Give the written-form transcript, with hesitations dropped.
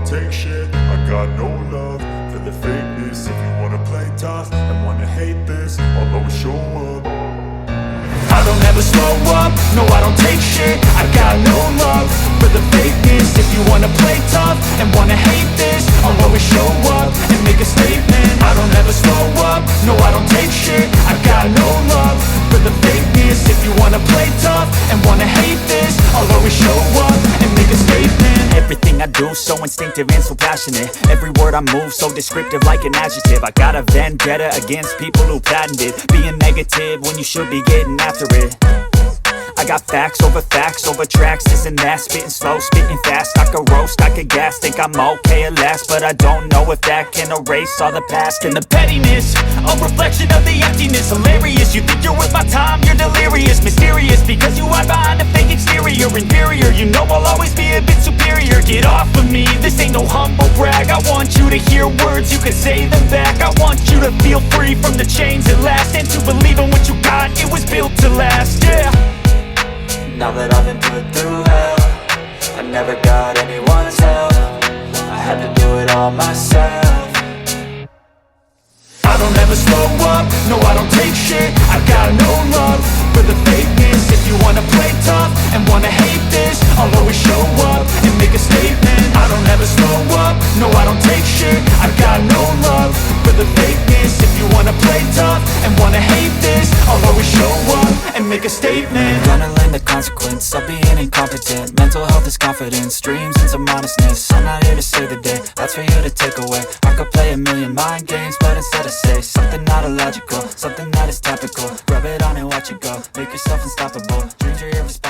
Take shit, I got no love for the fakeness. If you wanna play tough and wanna hate this, I'll always show up. I don't ever slow up, no I don't take shit. I got no love for the fakeness. If you wanna play tough and wanna hate this, I'll always show up and make a statement. I don't ever slow up, no I don't take shit. I got no love for the fakeness. If you wanna play tough and wanna hate this, I'll always show up and make a statement. Everything I do so instinctive and so passionate. Every word I move so descriptive like an adjective. I got a vendetta against people who patented being negative when you should be getting after it. I got facts over tracks, this and that. Spitting slow, spitting fast, I could roast, I could gas. Think I'm okay at last, but I don't know if that can erase all the past. And the pettiness, a reflection of the emptiness. Hilarious, you think you're worth my time, you're delirious. Mysterious, because you hide behind a fake exterior. Inferior, you know I'll always be a bit superior. Get off of me, this ain't no humble brag. I want you to hear words, you can say them back. I want you to feel free from the chains at last, and to believe in what you got, it was built to last, yeah. Now that I've been put through hell, I never got anyone's help. I had to do it all myself. I don't ever slow up, no I don't take shit. I got no love for the fakeness. If you wanna play tough and wanna hate this, make a statement. Gonna learn the consequence of being incompetent. Mental health is confidence, dreams and some honestness. I'm not here to save the day, that's for you to take away. I could play a million mind games, but instead I say something not illogical, something that is topical. Rub it on and watch it go, make yourself unstoppable. Dreams are irresponsible.